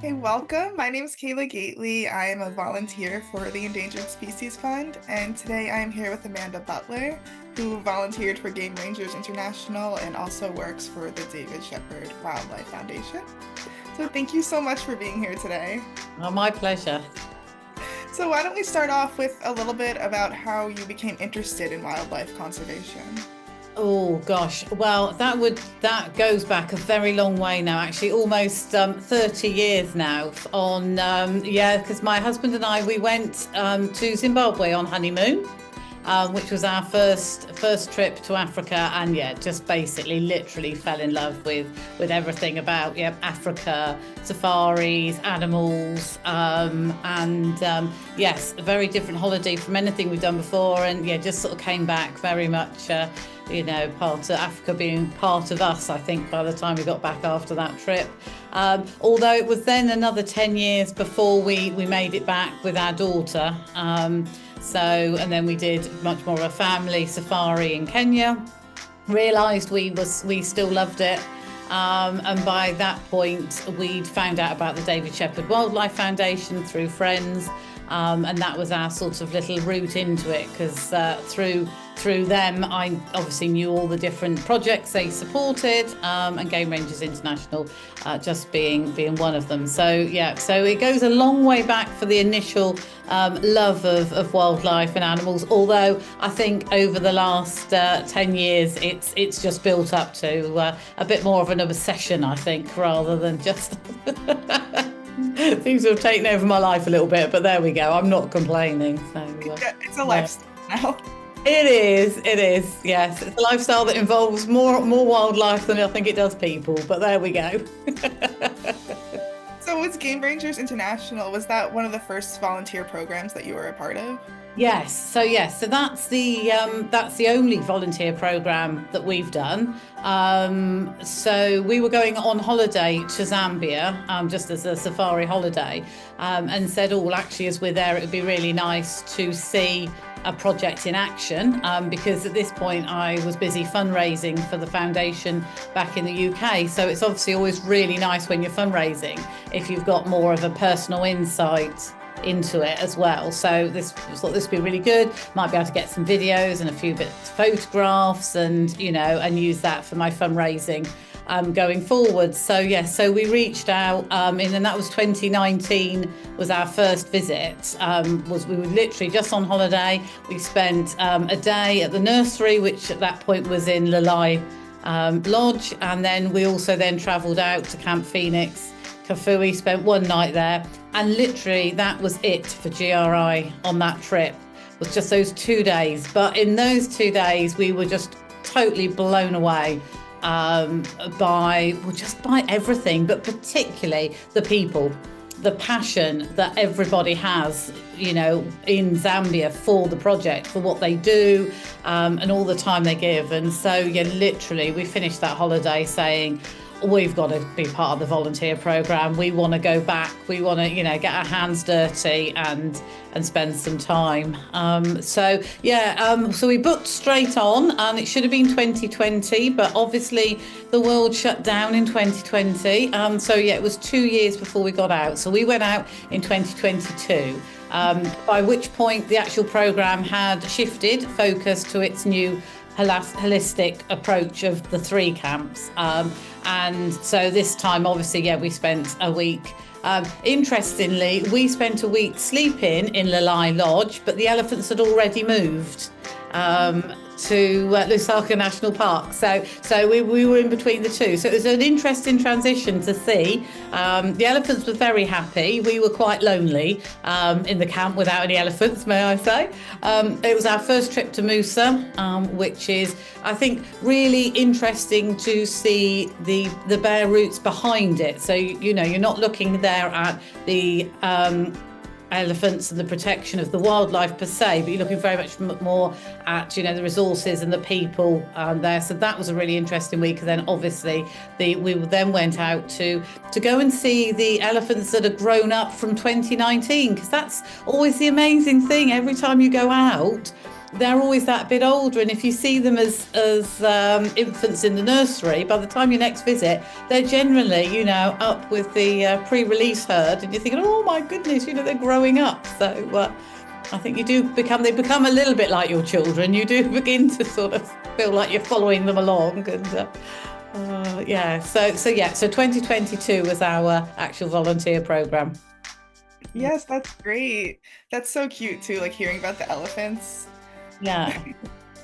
Hey, welcome. My name is Kayla Gately. I am a volunteer for the Endangered Species Fund, and today I am here with Amanda Butler, who volunteered for Game Rangers International and also works for the David Shepherd Wildlife Foundation. So thank you so much for being here today. Oh, my pleasure. So why don't we start off with a little bit about how you became interested in wildlife conservation? Oh gosh, well that goes back a very long way now, actually almost 30 years now. Because my husband and I we went to Zimbabwe on honeymoon, which was our first trip to Africa, and just basically literally fell in love with everything about Africa, safaris, animals, and yes, a very different holiday from anything we've done before, and just sort of came back very much. Part of Africa being part of us, I think, by the time we got back after that trip. Although it was then another 10 years before we made it back with our daughter. And then we did much more of a family safari in Kenya. Realised we still loved it. And by that point, we'd found out about the David Shepherd Wildlife Foundation through friends. And that was our sort of little route into it, because through them I obviously knew all the different projects they supported, and Game Rangers International just being one of them. So it goes a long way back for the initial love of wildlife and animals, although I think over the last 10 years it's just built up to a bit more of an obsession, I think, rather than just seems to have taken over my life a little bit, but there we go. I'm not complaining. So It's a lifestyle now. It is. Yes, it's a lifestyle that involves more wildlife than I think it does people. But there we go. So was Game Rangers International, was that one of the first volunteer programs that you were a part of? Yes. So that's the only volunteer program that we've done. So we were going on holiday to Zambia, just as a safari holiday, and said, well, actually, as we're there, it would be really nice to see a project in action, because at this point I was busy fundraising for the foundation back in the UK. So it's obviously always really nice when you're fundraising if you've got more of a personal insight into it as well. So this would be really good. Might be able to get some videos and a few bits of photographs, and and use that for my fundraising going forward. So we reached out, and that was 2019 was our first visit. We were literally just on holiday. We spent a day at the nursery, which at that point was in Lalai Lodge, and then we also then travelled out to Camp Phoenix, Kafui, spent one night there, and literally that was it for GRI on that trip. It was just those 2 days, but in those 2 days we were just totally blown away by everything, but particularly the people, the passion that everybody has, in Zambia for the project, for what they do, and all the time they give. And so, literally, we finished that holiday saying, we've got to be part of the volunteer program. We want to go back. We want to, get our hands dirty and spend some time. So we booked straight on, and it should have been 2020, but obviously the world shut down in 2020. It was 2 years before we got out. So we went out in 2022. By which point the actual program had shifted focus to its new holistic approach of the 3 camps. And so this time, obviously, we spent a week. Interestingly, we spent a week sleeping in Lalai Lodge, but the elephants had already moved to Lusaka National Park. So we were in between the two. So it was an interesting transition to see. The elephants were very happy. We were quite lonely in the camp without any elephants, may I say. It was our first trip to Musa, which is, I think, really interesting to see the bare roots behind it. So, you're not looking there at the elephants and the protection of the wildlife per se, but you're looking very much more at the resources and the people there. So that was a really interesting week. And then obviously we then went out to go and see the elephants that had grown up from 2019, because that's always the amazing thing. Every time you go out, they're always that bit older, and if you see them as infants in the nursery, by the time your next visit, they're generally, up with the pre-release herd, and you're thinking, oh my goodness, they're growing up. So I think they become a little bit like your children. You do begin to sort of feel like you're following them along, and so 2022 was our actual volunteer program. Yes, that's great. That's so cute too, like hearing about the elephants. Yeah.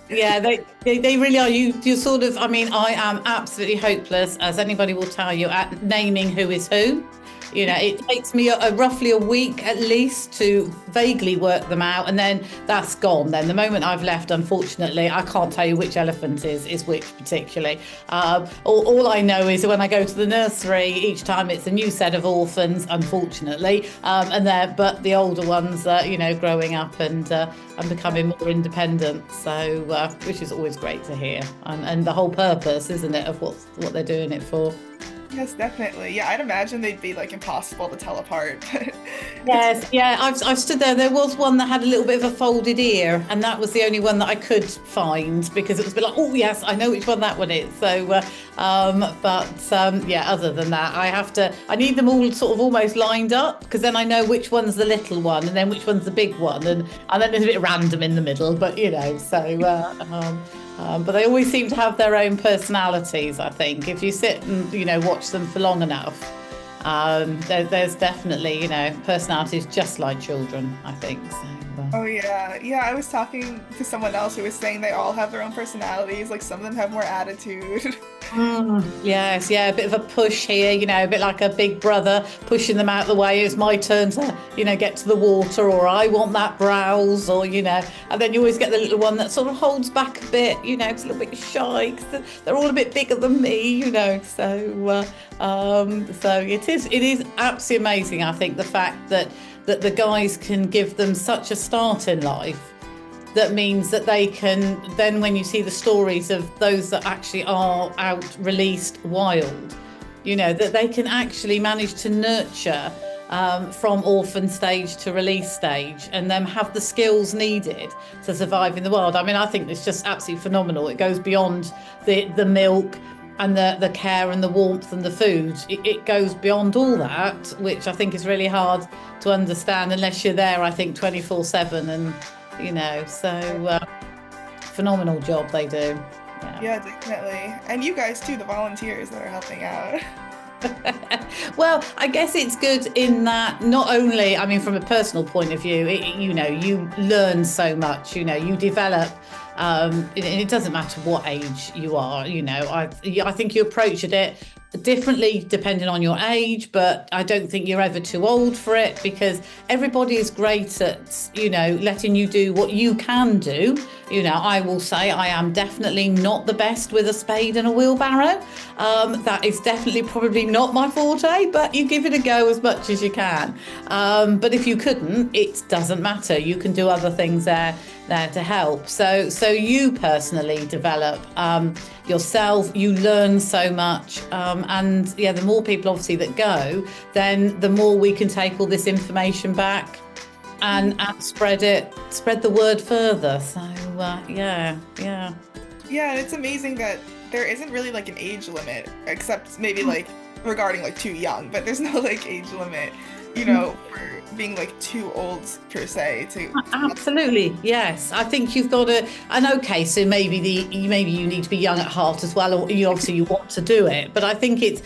Yeah, they really are. You sort of, I mean, I am absolutely hopeless, as anybody will tell you, at naming who is who. It takes me roughly a week at least to vaguely work them out, and then that's gone. Then the moment I've left, unfortunately, I can't tell you which elephant is which particularly. All I know is when I go to the nursery, each time it's a new set of orphans, unfortunately, but the older ones, growing up and becoming more independent. So, which is always great to hear, and the whole purpose, isn't it, of what they're doing it for. Yes, definitely. Yeah, I'd imagine they'd be like impossible to tell apart. Yes, yeah, I've stood there. There was one that had a little bit of a folded ear, and that was the only one that I could find, because it was a bit like, oh yes, I know which one that one is. So, other than that, I need them all sort of almost lined up, because then I know which one's the little one and then which one's the big one, and then there's a bit random in the middle. But but they always seem to have their own personalities, I think. If you sit and, watch them for long enough, there's definitely, personalities just like children, I think. So, Oh yeah. Yeah, I was talking to someone else who was saying they all have their own personalities. Like some of them have more attitude. Yes, yeah, a bit of a push here, a bit like a big brother pushing them out of the way. It's my turn to, get to the water, or I want that browse, or, and then you always get the little one that sort of holds back a bit, it's a little bit shy, because they're all a bit bigger than me, so it is absolutely amazing, I think, the fact that the guys can give them such a start in life. That means that they can then, when you see the stories of those that actually are out released wild, that they can actually manage to nurture from orphan stage to release stage, and then have the skills needed to survive in the wild. I mean, I think it's just absolutely phenomenal. It goes beyond the milk and the care and the warmth and the food. It goes beyond all that, which I think is really hard to understand unless you're there, I think, 24/7, and phenomenal job they do. Yeah, definitely. And you guys too, the volunteers that are helping out. Well, I guess it's good in that not only, I mean, from a personal point of view, you learn so much, you develop. It doesn't matter what age you are, I think you approach it differently depending on your age, but I don't think you're ever too old for it, because everybody is great at, letting you do what you can do. I will say I am definitely not the best with a spade and a wheelbarrow. That is definitely probably not my forte, but you give it a go as much as you can. But if you couldn't, it doesn't matter. You can do other things there to help. So you personally develop yourself, you learn so much. And the more people obviously that go, then the more we can take all this information back and spread the word further. So yeah. Yeah, and it's amazing that there isn't really like an age limit, except maybe like regarding like too young, but there's no like age limit, for being like too old per se to. Absolutely, yes. I think you've got to, and okay, so maybe you need to be young at heart as well, or you want to do it. But I think it's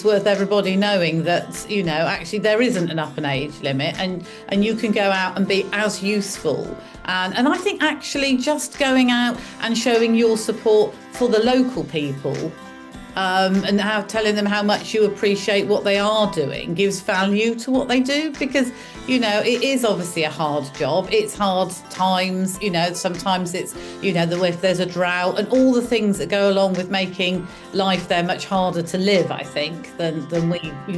worth everybody knowing that actually there isn't an age limit, and you can go out and be as useful. And I think actually just going out and showing your support for the local people, and telling them how much you appreciate what they are doing gives value to what they do, because it is obviously a hard job. It's hard times, sometimes it's if there's a drought and all the things that go along with making life there much harder to live, I think, than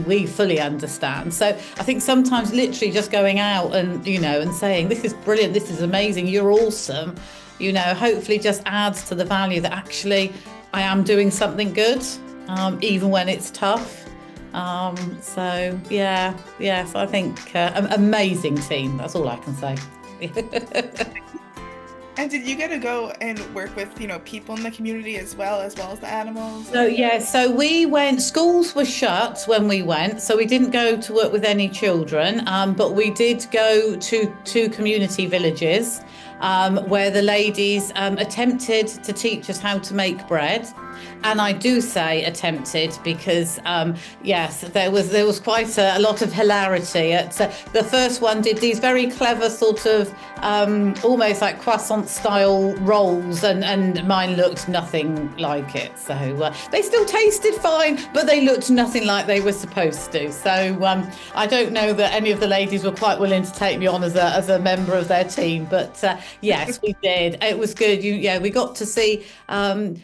we fully understand. So I think sometimes literally just going out and and saying, this is brilliant, this is amazing, you're awesome, hopefully just adds to the value that actually I am doing something good, even when it's tough. So yes, I think amazing team. That's all I can say. And did you get to go and work with, people in the community as well as the animals? So yeah, so we went. Schools were shut when we went, so we didn't go to work with any children. But we did go to two community villages, where the ladies attempted to teach us how to make bread. And I do say attempted because yes, there was quite a lot of hilarity. The first one did these very clever sort of almost like croissant style rolls, and mine looked nothing like it. So they still tasted fine, but they looked nothing like they were supposed to. So I don't know that any of the ladies were quite willing to take me on as a member of their team. But yes, we did. It was good. We got to see them,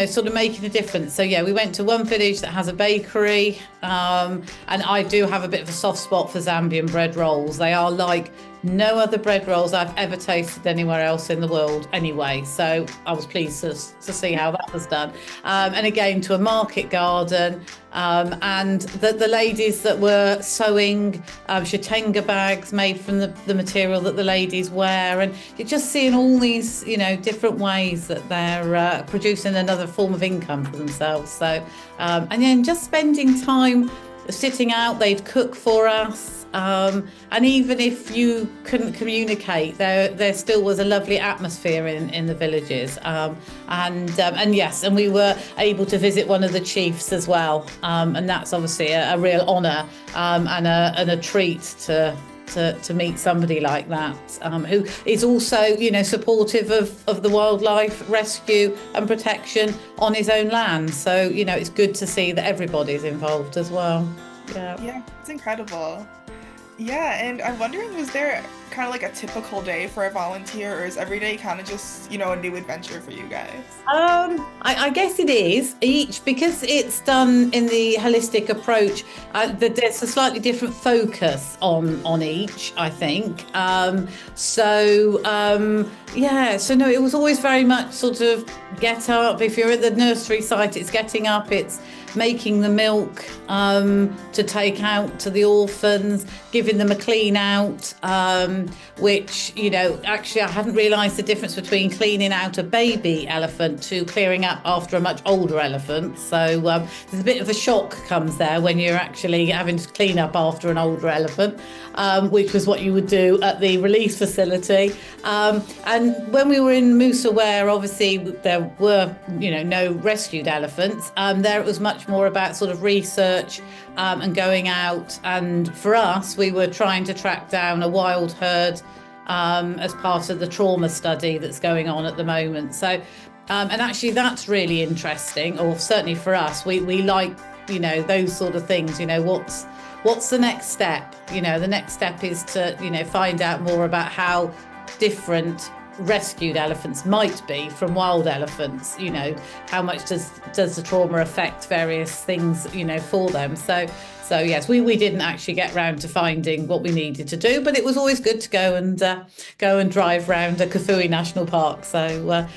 sort of making a difference. So yeah, we went to one village that has a bakery, and I do have a bit of a soft spot for Zambian bread rolls. They are like no other bread rolls I've ever tasted anywhere else in the world anyway. So I was pleased to see how that was done. And again, to a market garden, and the ladies that were sewing shatenga bags made from the material that the ladies wear. And you're just seeing all these, different ways that they're producing another form of income for themselves. So, and then just spending time sitting out, they'd cook for us. And even if you couldn't communicate, there still was a lovely atmosphere in the villages. And yes, and we were able to visit one of the chiefs as well. And that's obviously a real honour and a treat to meet somebody like that, who is also, supportive of the wildlife rescue and protection on his own land. So, it's good to see that everybody's involved as well. Yeah, it's incredible. Yeah, and I'm wondering, was there kind of like a typical day for a volunteer, or is every day kind of just, a new adventure for you guys? I guess it is each, because it's done in the holistic approach. There's a slightly different focus on each, I think. So no, it was always very much sort of get up. If you're at the nursery site, it's getting up, it's making the milk to take out to the orphans, giving them a clean out, which, actually I hadn't realised the difference between cleaning out a baby elephant to clearing up after a much older elephant. So there's a bit of a shock comes there when you're actually having to clean up after an older elephant, which was what you would do at the release facility. And when we were in Musa, where obviously there were, no rescued elephants, there it was much more about sort of research and going out. And for us, we were trying to track down a wild herd as part of the trauma study that's going on at the moment. So, and actually that's really interesting, or certainly for us, we like, those sort of things, what's the next step? The next step is to, find out more about how different rescued elephants might be from wild elephants. How much does the trauma affect various things, for them? So yes, we didn't actually get round to finding what we needed to do, but it was always good to go and drive round a Kafui National Park. So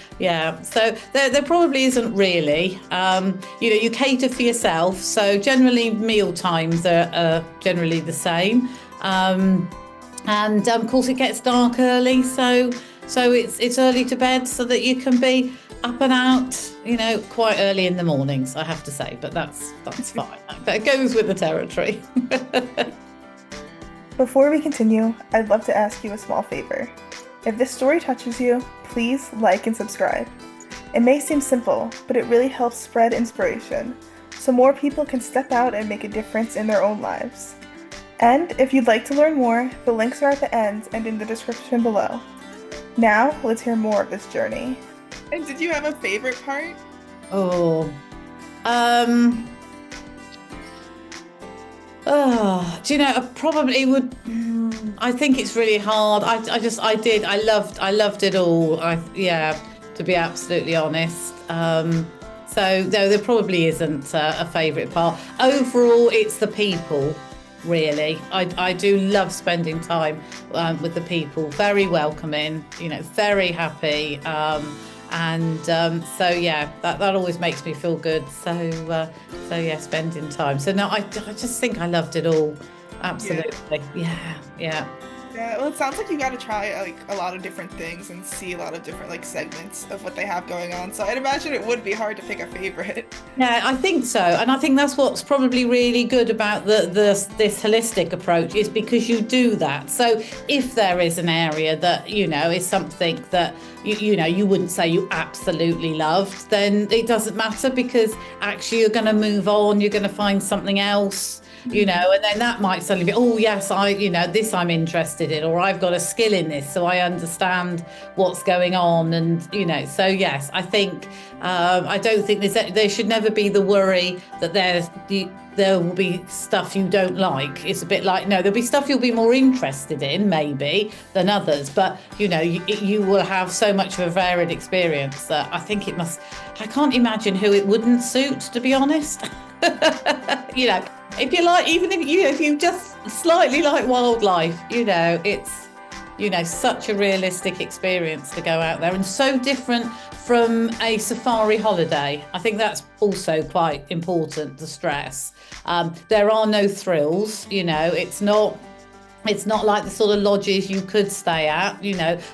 so there probably isn't really. You cater for yourself, so generally meal times are generally the same, and of course it gets dark early, so it's early to bed so that you can be up and out, quite early in the mornings, I have to say, but that's fine. That goes with the territory. Before we continue, I'd love to ask you a small favor. If this story touches you, please like and subscribe. It may seem simple, but it really helps spread inspiration, so more people can step out and make a difference in their own lives. And if you'd like to learn more, the links are at the end and in the description below. Now, let's hear more of this journey. And did you have a favorite part? Do you know, I probably would. I think it's really hard. I loved it all. To be absolutely honest. So no, there probably isn't a favourite part. Overall, it's the people. Really, I do love spending time with the people. Very welcoming, very happy, and so yeah, that always makes me feel good. So yeah, spending time. So no, I just think I loved it all. Absolutely, yeah. Yeah, well, it sounds like you got to try like a lot of different things and see a lot of different like segments of what they have going on. So I'd imagine it would be hard to pick a favorite. Yeah, I think so, and I think that's what's probably really good about this holistic approach is because you do that. So if there is an area that is something that you wouldn't say you absolutely loved, then it doesn't matter because actually you're going to move on. You're going to find something else. And then that might suddenly be, oh yes, this I'm interested in, or I've got a skill in this, so I understand what's going on, and so yes, I think I don't think there should never be the worry that there will be stuff you don't like. It's a bit like, no, there'll be stuff you'll be more interested in maybe than others, but you will have so much of a varied experience that I think I can't imagine who it wouldn't suit, to be honest. If you like, even if you just slightly like wildlife, it's such a realistic experience to go out there and so different from a safari holiday. I think that's also quite important to stress. There are no thrills, it's not like the sort of lodges you could stay at,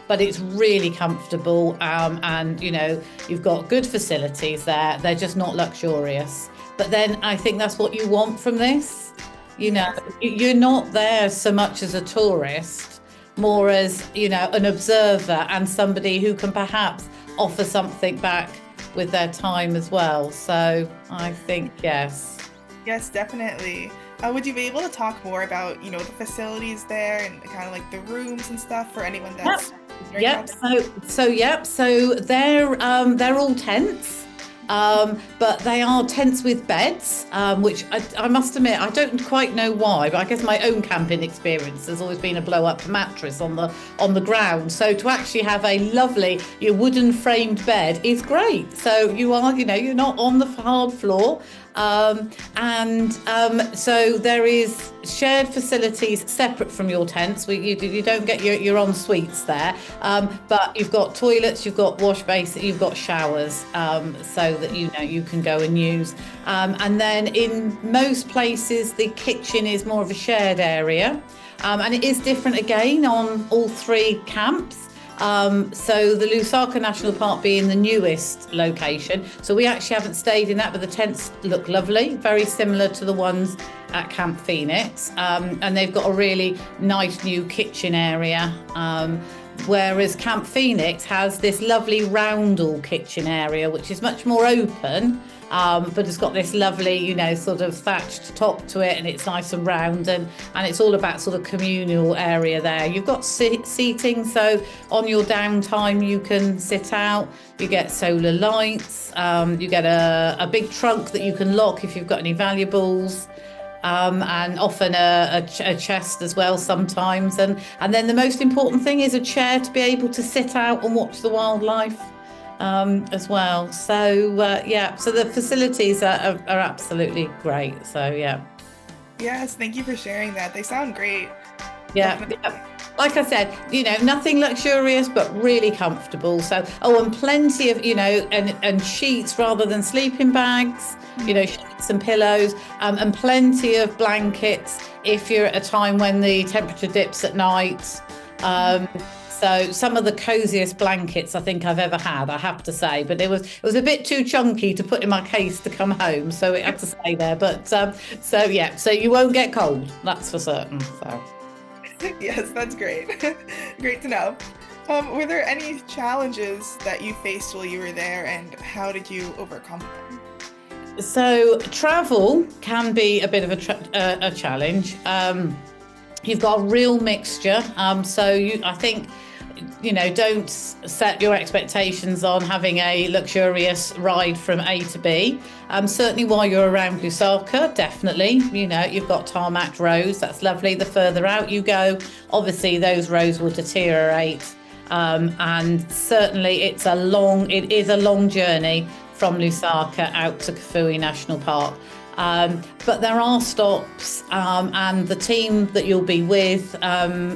but it's really comfortable, and you've got good facilities there. They're just not luxurious. But then I think that's what you want from this. You're not there so much as a tourist, more as, an observer and somebody who can perhaps offer something back with their time as well. So I think, yes. Yes, definitely. Would you be able to talk more about, the facilities there and kind of like the rooms and stuff for anyone that's... Yep. So they're all tents. But they are tents with beds, which I must admit, I don't quite know why, but I guess my own camping experience has always been a blow-up mattress on the ground. So to actually have a lovely wooden framed bed is great. So you're not on the hard floor. So there is shared facilities separate from your tents. You don't get your en suites there, but you've got toilets, you've got wash basin, you've got showers, so that you can go and use. And then in most places, the kitchen is more of a shared area, and it is different again on all three camps. So the Lusaka National Park being the newest location. So we actually haven't stayed in that, but the tents look lovely, very similar to the ones at Camp Phoenix. And they've got a really nice new kitchen area. Whereas Camp Phoenix has this lovely roundel kitchen area, which is much more open, but it's got this lovely, sort of thatched top to it, and it's nice and round, and it's all about sort of communal area there. You've got seating, so on your downtime you can sit out. You get solar lights, you get a big trunk that you can lock if you've got any valuables. And often a chest as well sometimes, and then the most important thing is a chair to be able to sit out and watch the wildlife as well. So so the facilities are absolutely great. So Yes, thank you for sharing that. They sound great. Yeah. Like I said, nothing luxurious, but really comfortable. So, and plenty of, and sheets rather than sleeping bags, sheets and pillows, and plenty of blankets if you're at a time when the temperature dips at night. So some of the coziest blankets I think I've ever had, I have to say, but it was a bit too chunky to put in my case to come home, so it had to stay there. But so you won't get cold, that's for certain. So. Yes, that's great. Great to know. Were there any challenges that you faced while you were there, and how did you overcome them? So travel can be a bit of a challenge. You've got a real mixture. I think, don't set your expectations on having a luxurious ride from A to B. Certainly while you're around Lusaka, definitely, you've got tarmac roads. That's lovely. The further out you go, obviously those roads will deteriorate. And certainly it is a long journey from Lusaka out to Kafue National Park. But there are stops, and the team that you'll be with,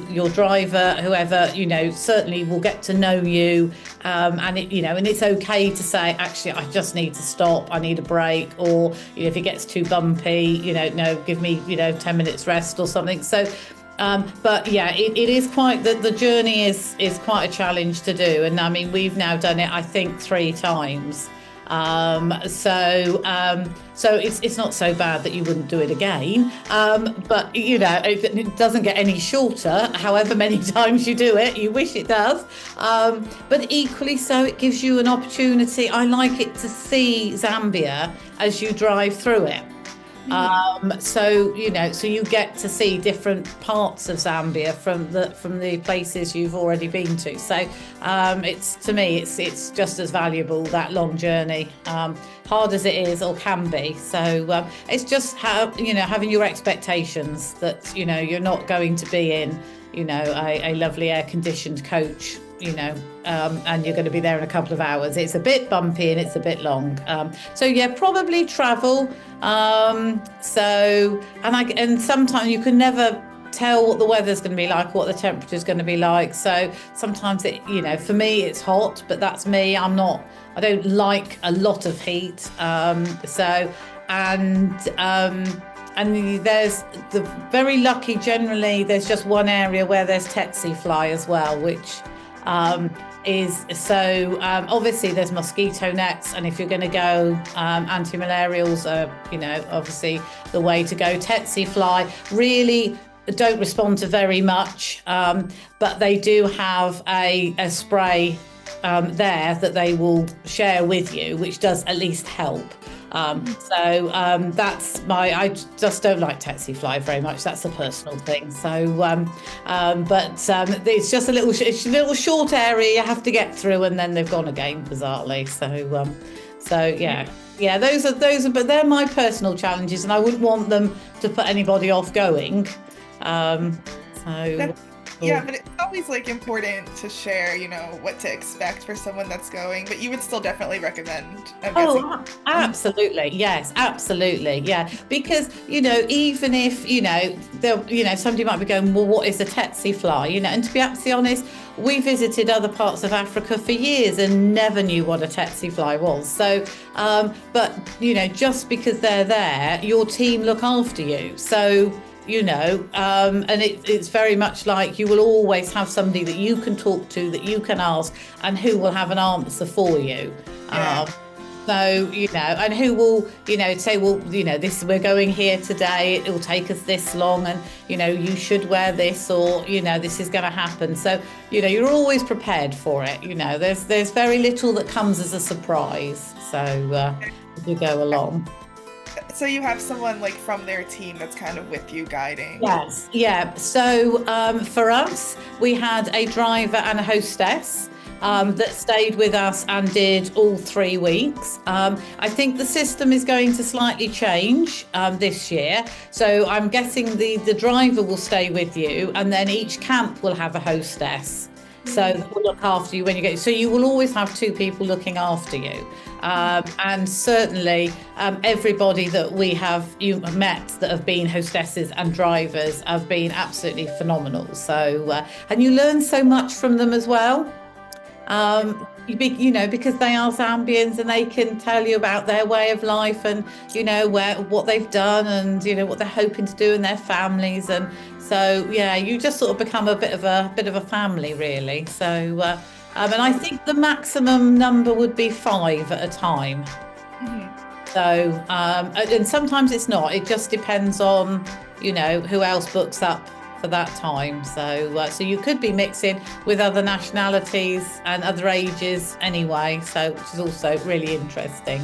your driver, whoever, certainly will get to know you. And it's okay to say, actually, I just need to stop. I need a break. Or, if it gets too bumpy, no, give me, 10 minutes rest or something. So, But yeah, it is quite the journey is quite a challenge to do, and I mean we've now done it I think 3 times. So it's not so bad that you wouldn't do it again. But you know, it doesn't get any shorter. However many times you do it, you wish it does. But equally so, it gives you an opportunity. I like it to see Zambia as you drive through it. So you know, so you get to see different parts of Zambia from the places you've already been to. So it's to me, it's just as valuable, that long journey, hard as it is or can be. So it's just how, you know, having your expectations that, you know, you're not going to be in, you know, a lovely air conditioned coach, you know, and you're going to be there in a couple of hours. It's a bit bumpy and it's a bit long. So yeah, probably travel. And sometimes you can never tell what the weather's going to be like, what the temperature's going to be like. So sometimes it, you know, for me it's hot, but that's me. I don't like a lot of heat. And there's the very lucky, generally there's just one area where there's tsetse fly as well, which is so obviously there's mosquito nets, and if you're going to go, anti-malarials are, you know, obviously the way to go. Tsetse fly really don't respond to very much, but they do have a spray there that they will share with you, which does at least help. That's I just don't like tsetse fly very much. That's a personal thing. So, it's just a little short area you have to get through, and then they've gone again, bizarrely. Those are, but they're my personal challenges, and I wouldn't want them to put anybody off going. Yeah, but it's always like important to share, you know, what to expect for someone that's going, but you would still definitely recommend. Absolutely. Yes, absolutely. Yeah. Because, you know, even if, you know, somebody might be going, well, what is a tsetse fly? You know, and to be absolutely honest, we visited other parts of Africa for years and never knew what a tsetse fly was. So, but, you know, just because they're there, your team look after you. So, you know, and it's very much like you will always have somebody that you can talk to, that you can ask, and who will have an answer for you. Yeah. So, you know, and who will, you know, say, well, you know, we're going here today, it will take us this long, and, you know, you should wear this, or, you know, this is going to happen. So, you know, you're always prepared for it. You know, there's very little that comes as a surprise. So as you go along. So you have someone like from their team that's kind of with you guiding. Yes, yeah. So for us, we had a driver and a hostess that stayed with us and did all 3 weeks. I think the system is going to slightly change this year. So I'm guessing the driver will stay with you, and then each camp will have a hostess. So that will look after you when you get. So you will always have 2 people looking after you, and certainly everybody that you have met that have been hostesses and drivers have been absolutely phenomenal. So and you learn so much from them as well. You know, because they are Zambians and they can tell you about their way of life, and, you know, what they've done, and, you know, what they're hoping to do in their families. And so, yeah, you just sort of become a bit of a family, really. So, and I think the maximum number would be 5 at a time. Mm-hmm. So, and sometimes it's not. It just depends on, you know, who else books up for that time. So you could be mixing with other nationalities and other ages anyway, so which is also really interesting.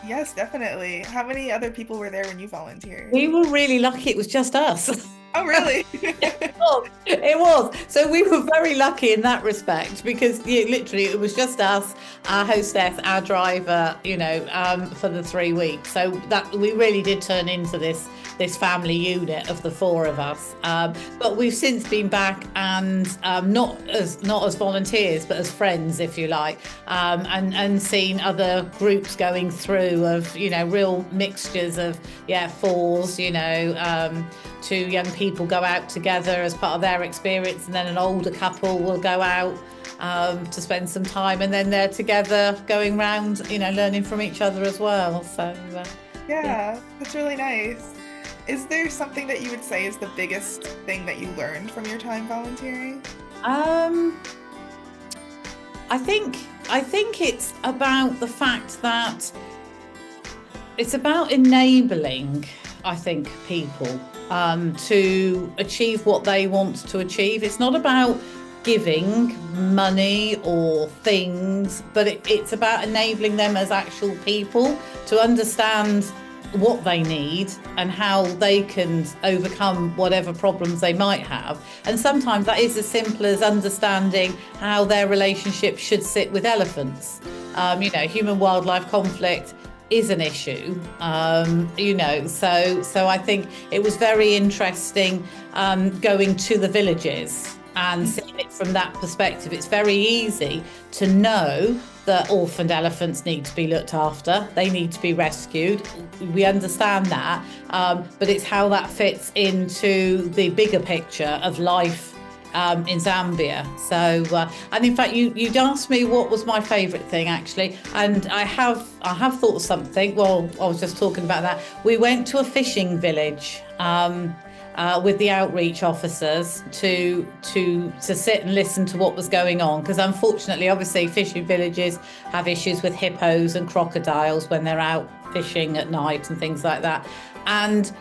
Yes, definitely. How many other people were there when you volunteered? We were really lucky. It was just us. Oh, really? It was. So we were very lucky in that respect, because literally it was just us, our hostess, our driver, you know, for the 3 weeks. So that we really did turn into this family unit of the 4 of us. But we've since been back, and not as volunteers, but as friends, if you like, and seen other groups going through of, you know, real mixtures of 4s, you know, 2 young people go out together as part of their experience, and then an older couple will go out to spend some time, and then they're together going round, you know, learning from each other as well. So yeah, that's really nice. Is there something that you would say is the biggest thing that you learned from your time volunteering? Um, I think it's about the fact that it's about enabling, I think, people to achieve what they want to achieve. It's not about giving money or things, but it's about enabling them as actual people to understand what they need and how they can overcome whatever problems they might have. And sometimes that is as simple as understanding how their relationship should sit with elephants. Human wildlife conflict is an issue, so I think it was very interesting going to the villages and seeing it from that perspective. It's very easy to know that orphaned elephants need to be looked after, they need to be rescued. We understand that, but it's how that fits into the bigger picture of life in Zambia. So, and in fact, you'd asked me what was my favourite thing actually, and I have thought of something. Well, I was just talking about that. We went to a fishing village with the outreach officers to sit and listen to what was going on, because unfortunately, obviously, fishing villages have issues with hippos and crocodiles when they're out fishing at night and things like that, and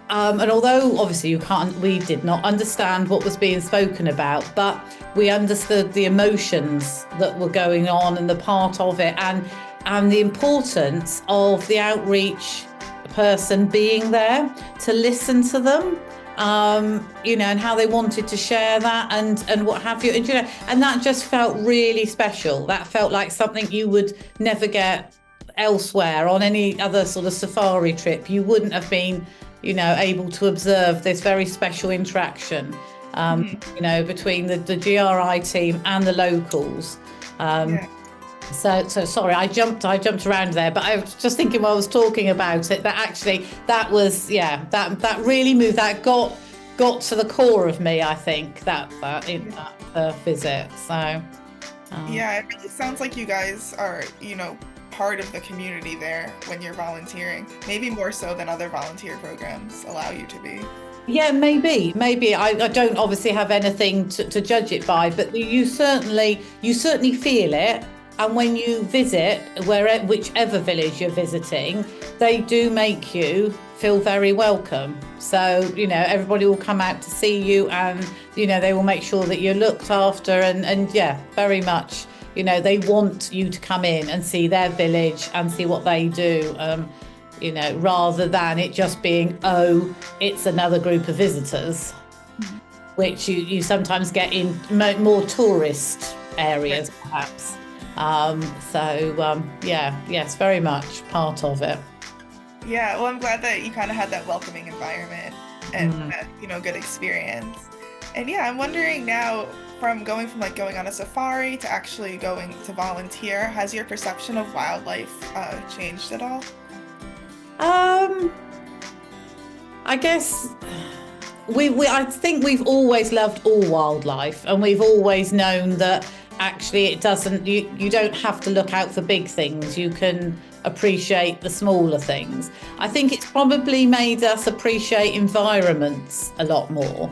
although obviously we did not understand what was being spoken about, but we understood the emotions that were going on and the part of it, and the importance of the outreach person being there to listen to them, and how they wanted to share that and what have you, and that just felt really special. That felt like something you would never get elsewhere on any other sort of safari trip. You wouldn't have been able to observe this very special interaction, between the GRI team and the locals. So sorry, I jumped around there, but I was just thinking while I was talking about it that actually that was, that really moved, that got to the core of me, I think, that visit. So yeah, it really sounds like you guys are, part of the community there when you're volunteering, maybe more so than other volunteer programs allow you to be. Yeah, maybe I don't obviously have anything to judge it by, but you certainly feel it. And when you visit whichever village you're visiting, they do make you feel very welcome. So everybody will come out to see you, and they will make sure that you're looked after, and yeah, very much they want you to come in and see their village and see what they do, rather than it just being, it's another group of visitors, which you sometimes get in more tourist areas, perhaps. Yes, very much part of it. Yeah, well, I'm glad that you kind of had that welcoming environment and that, good experience. And yeah, I'm wondering now, from going on a safari to actually going to volunteer, has your perception of wildlife changed at all? I guess I think we've always loved all wildlife, and we've always known that actually it doesn't, you don't have to look out for big things, you can appreciate the smaller things. I think it's probably made us appreciate environments a lot more,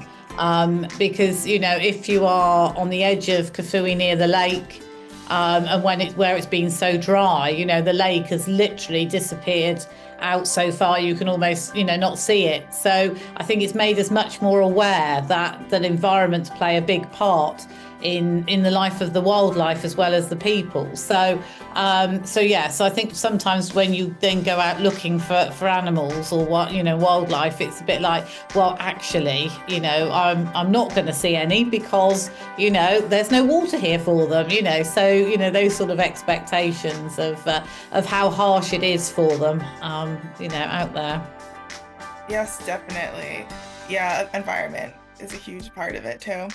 because if you are on the edge of Kafui near the lake, and where it's been so dry, the lake has literally disappeared out so far you can almost not see it. So I think it's made us much more aware that environments play a big part in the life of the wildlife as well as the people. So I think sometimes when you then go out looking for animals or wildlife, it's a bit like, well, actually, I'm not going to see any because there's no water here for them. So those sort of expectations of how harsh it is for them, out there. Yes, definitely. Yeah, environment is a huge part of it too.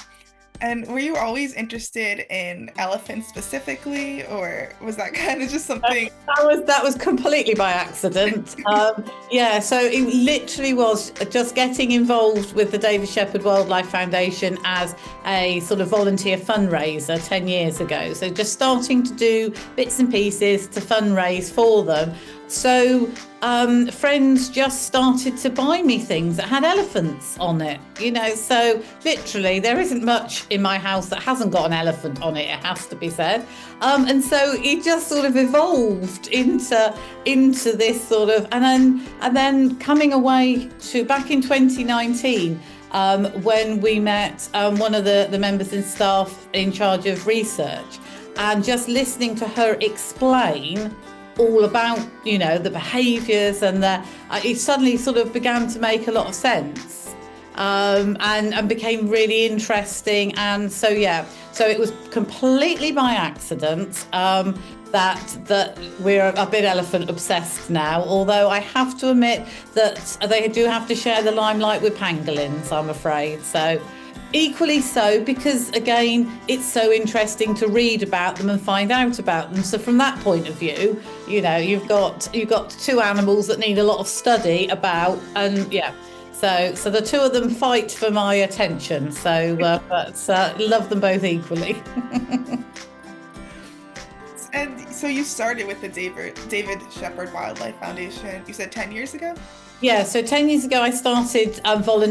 And were you always interested in elephants specifically, or was that kind of just something? That was completely by accident. So it literally was just getting involved with the David Shepherd Wildlife Foundation as a sort of volunteer fundraiser 10 years ago. So just starting to do bits and pieces to fundraise for them. So friends just started to buy me things that had elephants on it, so literally there isn't much in my house that hasn't got an elephant on it, it has to be said. And so it just sort of evolved into this sort of, and then coming away to back in 2019, when we met one of the members in staff in charge of research, and just listening to her explain all about, the behaviours and it suddenly sort of began to make a lot of sense, and became really interesting. And so it was completely by accident that we're a bit elephant obsessed now, although I have to admit that they do have to share the limelight with pangolins, I'm afraid. So equally so, because again, it's so interesting to read about them and find out about them. So from that point of view, you've got two animals that need a lot of study about, and so the two of them fight for my attention. So but love them both equally. And so you started with the David Shepherd Wildlife Foundation, you said 10 years ago? Yeah, so 10 years ago I started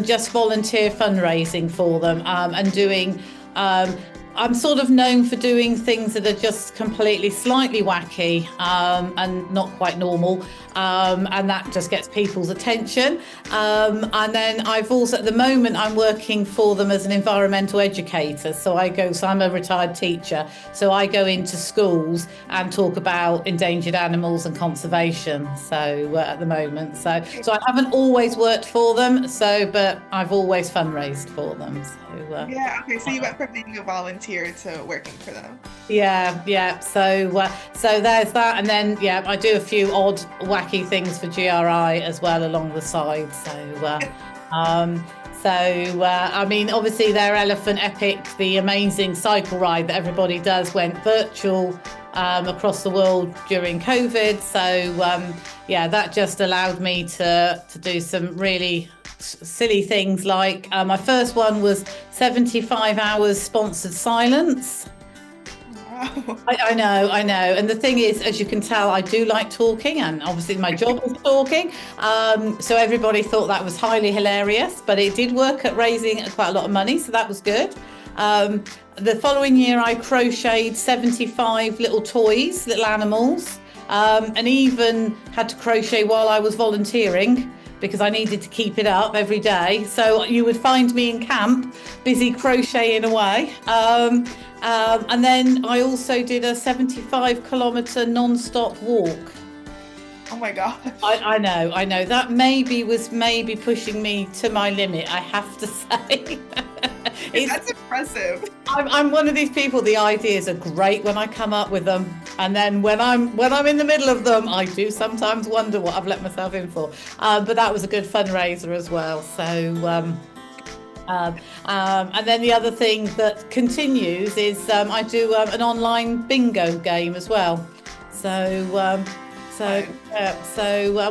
just volunteer fundraising for them, and doing, I'm sort of known for doing things that are just completely slightly wacky, and not quite normal, and that just gets people's attention. And then I've also, at the moment, I'm working for them as an environmental educator. So I'm a retired teacher. So I go into schools and talk about endangered animals and conservation. So at the moment, so I haven't always worked for them. but I've always fundraised for them. So yeah, okay. So you went from being a volunteer to working for them. Yeah. So there's that, and then I do a few odd wacky things for GRI as well along the side. I mean, obviously their Elephant Epic, the amazing cycle ride that everybody does, went virtual across the world during COVID. So that just allowed me to do some really silly things, like my first one was 75 hours sponsored silence. Wow. I know. And the thing is, as you can tell, I do like talking, and obviously my job is talking. So everybody thought that was highly hilarious, but it did work at raising quite a lot of money. So that was good. The following year, I crocheted 75 little toys, little animals, and even had to crochet while I was volunteering, because I needed to keep it up every day. So you would find me in camp, busy crocheting away. And then I also did a 75-kilometre non-stop walk. Oh my gosh. I know. That was maybe pushing me to my limit, I have to say. That's impressive. I'm one of these people, the ideas are great when I come up with them, and then when I'm in the middle of them, I do sometimes wonder what I've let myself in for. But that was a good fundraiser as well. So and then the other thing that continues is I do an online bingo game as well. So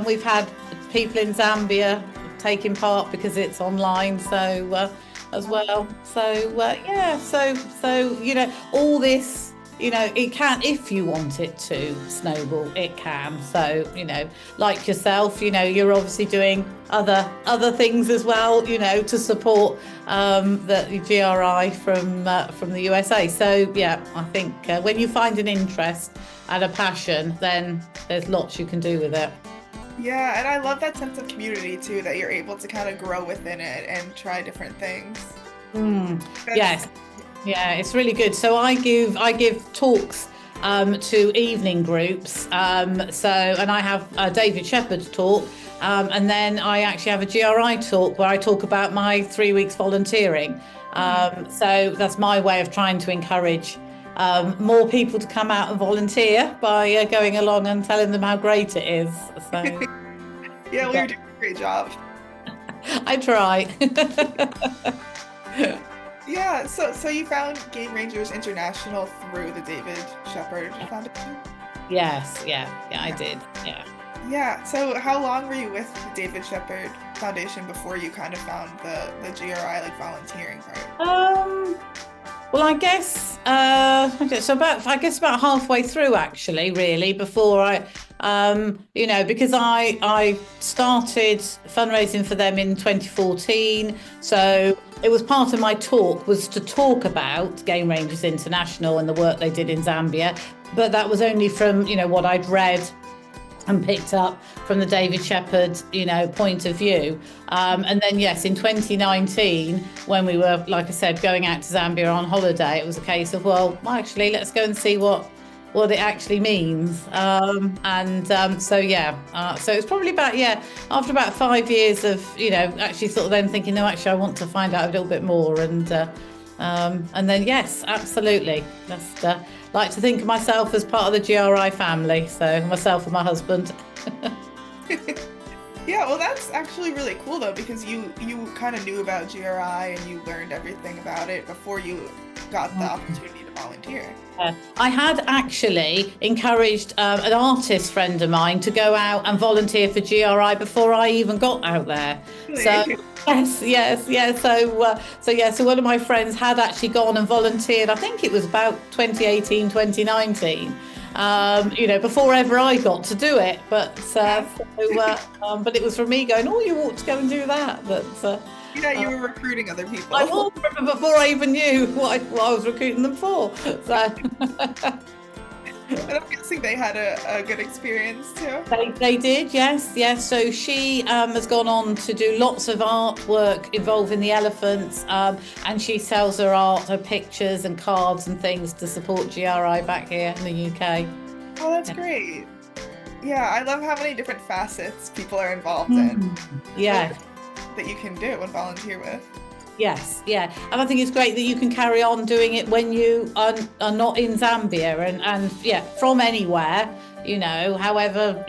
we've had people in Zambia taking part because it's online. As well. So all this, it can, if you want it to snowball, it can. So, like yourself, you're obviously doing other things as well, to support the GRI from the USA. So I think when you find an interest and a passion, then there's lots you can do with it. Yeah, and I love that sense of community too, that you're able to kind of grow within it and try different things. Yes, yeah, it's really good. So I give talks to evening groups. And I have a David Shepherd talk, and then I actually have a GRI talk where I talk about my 3 weeks volunteering. So that's my way of trying to encourage more people to come out and volunteer by going along and telling them how great it is. So, yeah, well, you're doing a great job. I try. Yeah, so you found Game Rangers International through the David Shepherd Foundation? Yes, yeah, I did, yeah. Yeah, so how long were you with the David Shepherd Foundation before you kind of found the GRI, like, volunteering part? Well, I guess about halfway through, actually, really, before Because I started fundraising for them in 2014, so it was part of my talk was to talk about Game Rangers International and the work they did in Zambia, but that was only from what I'd read and picked up from the David Shepherd, point of view. And then, yes, in 2019, when we were, like I said, going out to Zambia on holiday, it was a case of, well, actually, let's go and see what it actually means. So it's probably about, after about 5 years of, actually sort of then thinking, no, actually, I want to find out a little bit more. And then, yes, absolutely. Just like to think of myself as part of the GRI family. So myself and my husband. Yeah, well, that's actually really cool, though, because you kind of knew about GRI and you learned everything about it before you got the opportunity to volunteer. I had actually encouraged an artist friend of mine to go out and volunteer for GRI before I even got out there. Really? So yes. So one of my friends had actually gone and volunteered. I think it was about 2018, 2019. Before ever I got to do it, but it was from me going, oh, you ought to go and do that. But you were recruiting other people. I was, before I even knew what I was recruiting them for. So. And I'm guessing they had a good experience too. They did, yes. So she has gone on to do lots of artwork involving the elephants, and she sells her art, her pictures and cards and things to support GRI back here in the UK. Oh, that's great. Yeah, I love how many different facets people are involved in. Yeah. That you can do and volunteer with. Yes, yeah. And I think it's great that you can carry on doing it when you are not in Zambia and from anywhere, however,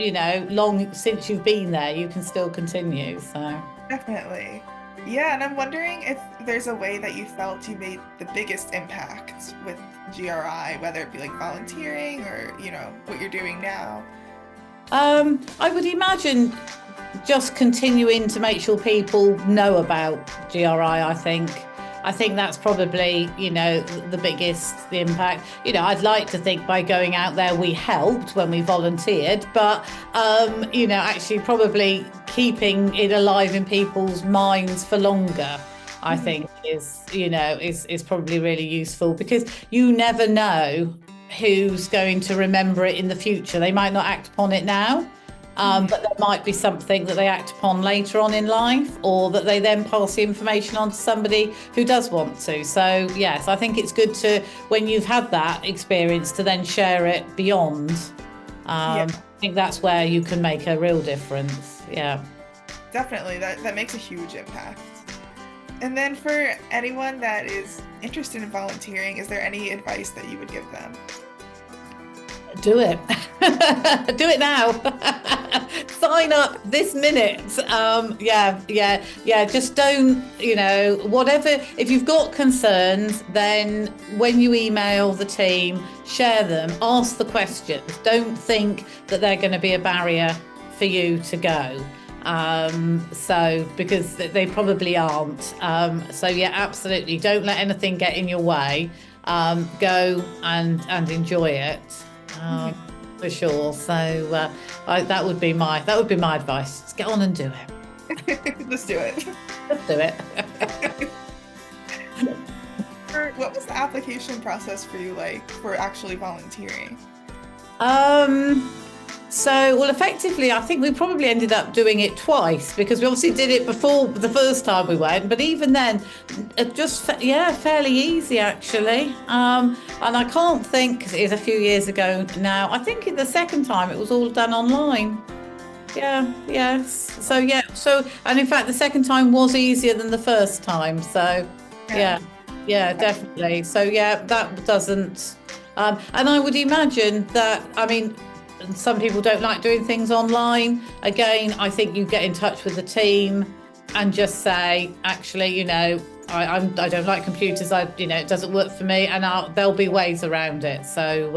long since you've been there, you can still continue. So definitely. Yeah, and I'm wondering if there's a way that you felt you made the biggest impact with GRI, whether it be like volunteering or, what you're doing now. I would imagine just continuing to make sure people know about GRI. I think that's probably, the biggest impact. I'd like to think by going out there we helped when we volunteered, but actually probably keeping it alive in people's minds for longer, I think is probably really useful, because you never know who's going to remember it in the future. They might not act upon it now. But there might be something that they act upon later on in life, or that they then pass the information on to somebody who does want to. So, yes, I think it's good to, when you've had that experience, to then share it beyond. I think that's where you can make a real difference. Yeah. Definitely. That makes a huge impact. And then for anyone that is interested in volunteering, is there any advice that you would give them? Do it. Do it now. Sign up this minute. Just don't, whatever. If you've got concerns, then when you email the team, share them, ask the questions. Don't think that they're going to be a barrier for you to go. Because they probably aren't. Absolutely. Don't let anything get in your way. Go and enjoy it. For sure. So that would be my advice. Just get on and do it. Let's do it. Let's do it. What was the application process for you like for actually volunteering? Effectively, I think we probably ended up doing it twice, because we obviously did it before the first time we went, but even then, fairly easy actually. And I can't think, because it is a few years ago now, I think the second time it was all done online. And in fact, the second time was easier than the first time. So, definitely. So, that doesn't. And I would imagine that, some people don't like doing things online. Again, I think you get in touch with the team and just say, actually, I don't like computers. It doesn't work for me, and there'll be ways around it. So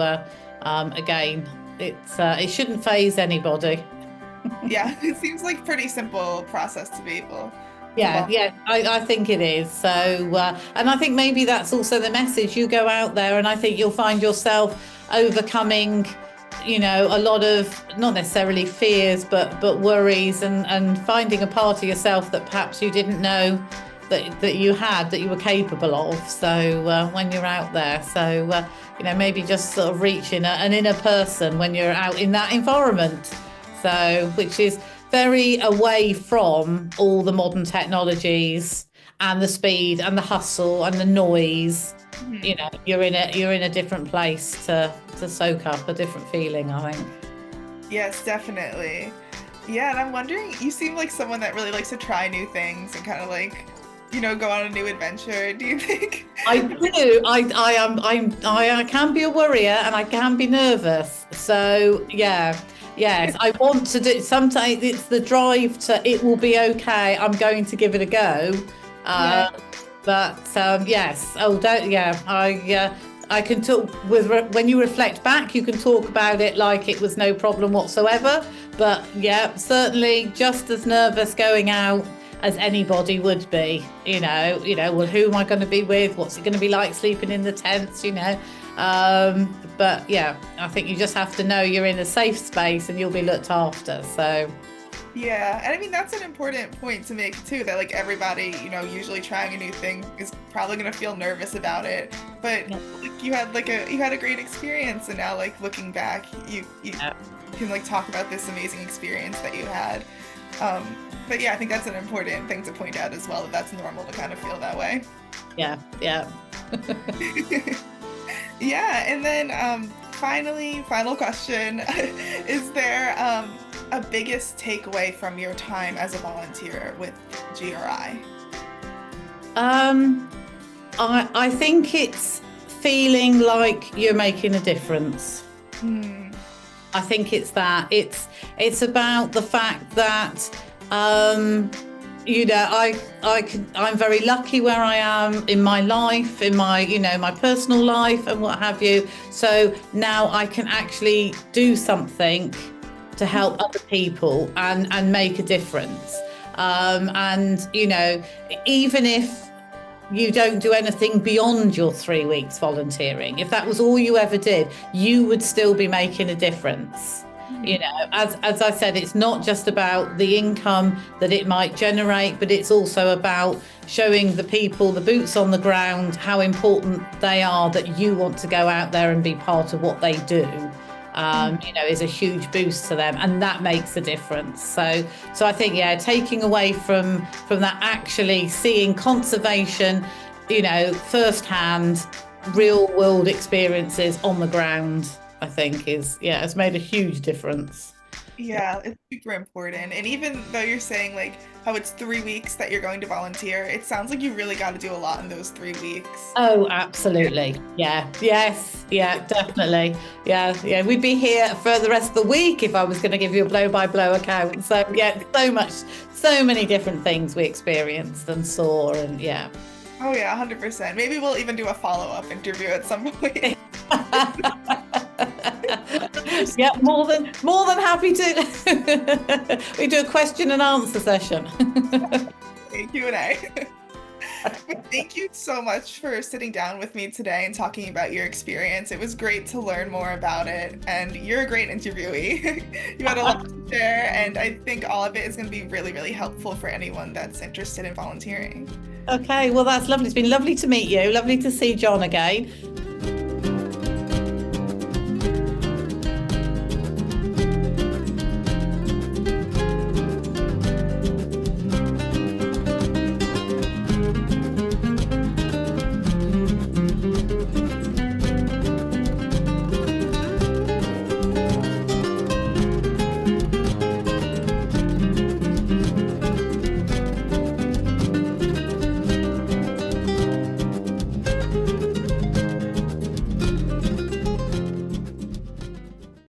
again, it shouldn't faze anybody. Yeah, it seems like pretty simple process to be able. I think it is. So, and I think maybe that's also the message. You go out there, and I think you'll find yourself overcoming you know, a lot of not necessarily fears, but worries, and finding a part of yourself that perhaps you didn't know that you had, that you were capable of. So when you're out there, so you know, maybe just sort of reaching an inner person when you're out in that environment. So which is very away from all the modern technologies and the speed and the hustle and the noise. You know, you're in a different place to soak up a different feeling, I think. Yes, definitely. Yeah, and I'm wondering, you seem like someone that really likes to try new things and kind of like, you know, go on a new adventure. Do you think? I do. I can be a worrier and I can be nervous. So yeah. Yes, I want to do. Sometimes it's the drive to. It will be okay. I'm going to give it a go. Yeah. But yes. Oh, don't. Yeah. I can talk with. When you reflect back, you can talk about it like it was no problem whatsoever. But yeah, certainly just as nervous going out as anybody would be. You know. Well, who am I going to be with? What's it going to be like sleeping in the tents? You know. But yeah, I think you just have to know you're in a safe space and you'll be looked after. So yeah, and I mean that's an important point to make too, that like everybody, you know, usually trying a new thing is probably going to feel nervous about it, but like, you had a great experience, and now like looking back, you can like talk about this amazing experience that you had. But yeah, I think that's an important thing to point out as well, that that's normal to kind of feel that way. Yeah. Yeah, and then final question. Is there a biggest takeaway from your time as a volunteer with GRI? I think it's feeling like you're making a difference. I think it's that. It's about the fact that you know, I'm very lucky where I am in my life, in my, you know, my personal life and what have you. So now I can actually do something to help other people and make a difference. And, you know, even if you don't do anything beyond your 3 weeks volunteering, if that was all you ever did, you would still be making a difference. You know, as I said, it's not just about the income that it might generate, but it's also about showing the people, the boots on the ground, how important they are, that you want to go out there and be part of what they do. You know, is a huge boost to them, and that makes a difference. So I think, yeah, taking away from that, actually seeing conservation, you know, firsthand, real world experiences on the ground, I think has made a huge difference. Yeah, it's super important. And even though you're saying like how it's 3 weeks that you're going to volunteer, it sounds like you really got to do a lot in those 3 weeks. Oh, absolutely. Yeah. Yes. Yeah, definitely. Yeah. We'd be here for the rest of the week if I was going to give you a blow-by-blow account. So yeah, so many different things we experienced and saw, and yeah. Oh yeah, 100%. Maybe we'll even do a follow-up interview at some point. Yeah, more than happy to. We do a question and answer session. Q&A. Thank you so much for sitting down with me today and talking about your experience. It was great to learn more about it, and you're a great interviewee. You had a lot to share, and I think all of it is going to be really, really helpful for anyone that's interested in volunteering. Okay, well, that's lovely. It's been lovely to meet you. Lovely to see John again.